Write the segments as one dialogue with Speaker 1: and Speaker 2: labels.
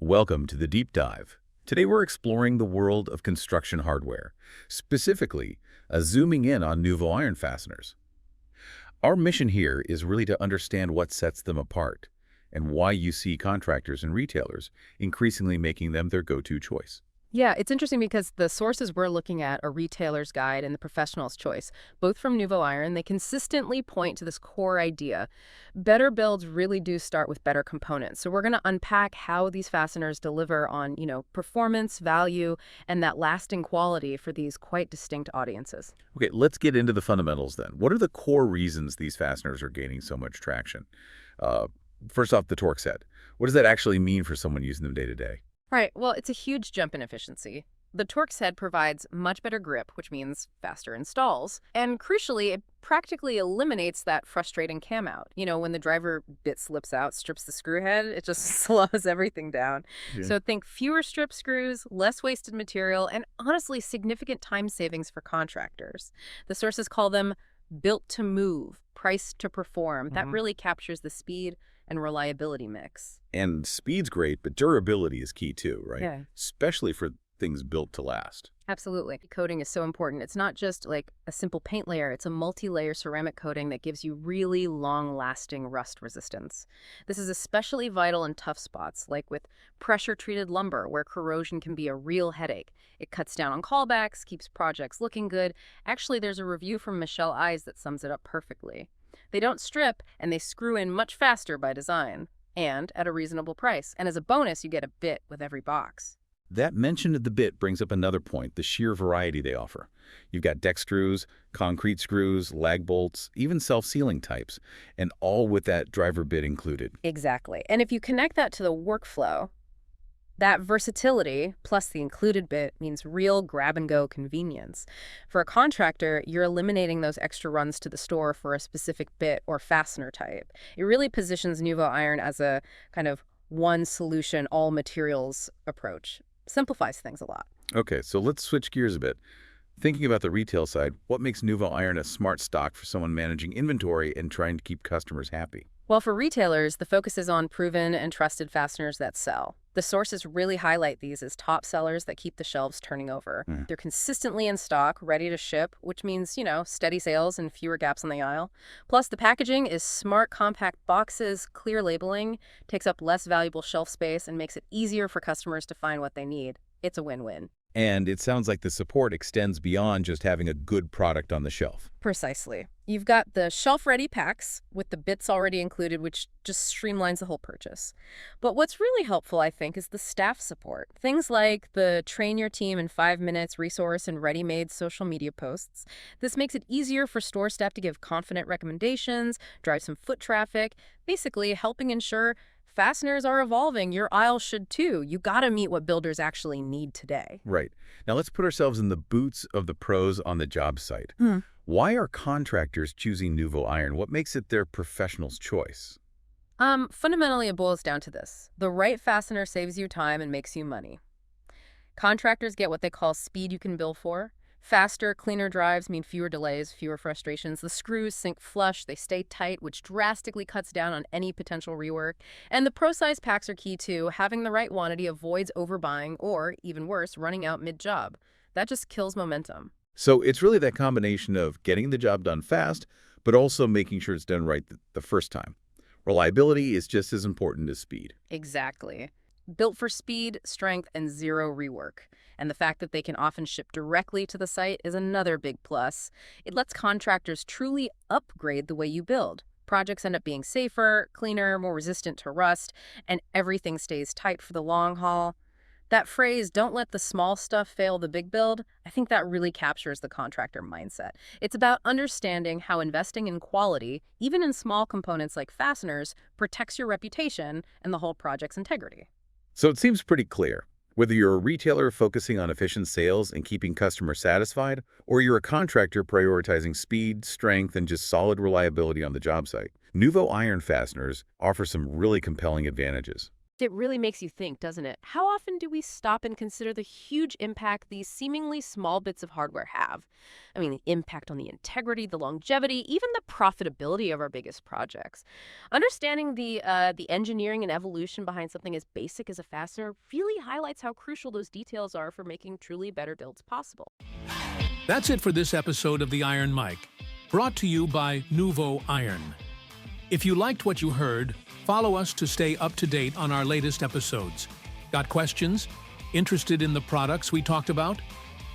Speaker 1: Welcome to the Deep Dive. Today we're exploring the world of construction hardware, specifically zooming in on Nuvo Iron Fasteners. Our mission here is really to understand what sets them apart and why you see contractors and retailers increasingly making them their go-to choice.
Speaker 2: Yeah, it's interesting because the sources we're looking at are Retailer's Guide and The Professional's Choice. Both from Nuvo Iron, they consistently point to this core idea. Better builds really do start with better components. So we're going to unpack how these fasteners deliver on, performance, value, and that lasting quality for these quite distinct audiences.
Speaker 1: Okay, let's get into the fundamentals then. What are the core reasons these fasteners are gaining so much traction? First off, the Torx head. What does that actually mean for someone using them day to day?
Speaker 2: Right. Well, it's a huge jump in efficiency. The Torx head provides much better grip, which means faster installs. And crucially, it practically eliminates that frustrating cam out. When the driver bit slips out, strips the screw head, it just slows everything down.
Speaker 1: Yeah.
Speaker 2: So think fewer strip screws, less wasted material, and honestly, significant time savings for contractors. The sources call them built to move, priced to perform. That really captures the speed and reliability mix.
Speaker 1: And speed's great, but durability is key too, right?
Speaker 2: Yeah.
Speaker 1: Especially for things built to last.
Speaker 2: Absolutely. Coating is so important. It's not just like a simple paint layer. It's a multi-layer ceramic coating that gives you really long-lasting rust resistance. This is especially vital in tough spots, like with pressure-treated lumber, where corrosion can be a real headache. It cuts down on callbacks, keeps projects looking good. Actually, there's a review from Michelle Eyes that sums it up perfectly. They don't strip, and they screw in much faster by design, and at a reasonable price. And as a bonus, you get a bit with every box.
Speaker 1: That mention of the bit brings up another point, the sheer variety they offer. You've got deck screws, concrete screws, lag bolts, even self-sealing types, and all with that driver bit included.
Speaker 2: Exactly. And if you connect that to the workflow, that versatility plus the included bit means real grab-and-go convenience. For a contractor, you're eliminating those extra runs to the store for a specific bit or fastener type. It really positions Nuvo Iron as a kind of one-solution, all-materials approach. Simplifies things a lot.
Speaker 1: Okay, so let's switch gears a bit. Thinking about the retail side, what makes Nuvo Iron a smart stock for someone managing inventory and trying to keep customers happy?
Speaker 2: Well, for retailers, the focus is on proven and trusted fasteners that sell. The sources really highlight these as top sellers that keep the shelves turning over. They're consistently in stock, ready to ship, which means, steady sales and fewer gaps on the aisle. Plus, the packaging is smart, compact boxes, clear labeling, takes up less valuable shelf space, and makes it easier for customers to find what they need. It's a win-win.
Speaker 1: And it sounds like the support extends beyond just having a good product on the shelf.
Speaker 2: Precisely. You've got the shelf-ready packs with the bits already included, which just streamlines the whole purchase. But what's really helpful, I think, is the staff support. Things like the train your team in 5 minutes resource and ready-made social media posts. This makes it easier for store staff to give confident recommendations, drive some foot traffic, basically helping ensure fasteners are evolving. Your aisle should too. You got to meet what builders actually need today.
Speaker 1: Right. Now let's put ourselves in the boots of the pros on the job site. Why are contractors choosing Nuvo Iron? What makes it their professional's choice?
Speaker 2: Fundamentally, it boils down to this. The right fastener saves you time and makes you money. Contractors get what they call speed you can bill for. Faster, cleaner drives mean fewer delays, fewer frustrations. The screws sink flush, they stay tight, which drastically cuts down on any potential rework. And the pro-size packs are key too. Having the right quantity avoids overbuying or, even worse, running out mid-job. That just kills momentum.
Speaker 1: So it's really that combination of getting the job done fast, but also making sure it's done right the first time. Reliability is just as important as speed.
Speaker 2: Exactly. Built for speed, strength, and zero rework. And the fact that they can often ship directly to the site is another big plus. It lets contractors truly upgrade the way you build. Projects end up being safer, cleaner, more resistant to rust, and everything stays tight for the long haul. That phrase, don't let the small stuff fail the big build, I think that really captures the contractor mindset. It's about understanding how investing in quality, even in small components like fasteners, protects your reputation and the whole project's integrity.
Speaker 1: So it seems pretty clear. Whether you're a retailer focusing on efficient sales and keeping customers satisfied, or you're a contractor prioritizing speed, strength, and just solid reliability on the job site, Nuvo Iron Fasteners offer some really compelling advantages.
Speaker 2: It really makes you think, doesn't it? How often do we stop and consider the huge impact these seemingly small bits of hardware have? I mean, the impact on the integrity, the longevity, even the profitability of our biggest projects. Understanding the engineering and evolution behind something as basic as a fastener really highlights how crucial those details are for making truly better builds possible.
Speaker 3: That's it for this episode of The Iron Mic, brought to you by Nuvo Iron. If you liked what you heard, follow us to stay up to date on our latest episodes. Got questions? Interested in the products we talked about?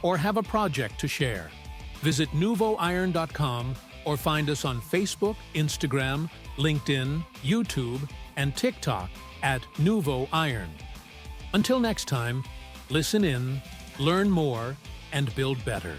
Speaker 3: Or have a project to share? Visit nuvoiron.com or find us on Facebook, Instagram, LinkedIn, YouTube, and TikTok at Nuvo Iron. Until next time, listen in, learn more, and build better.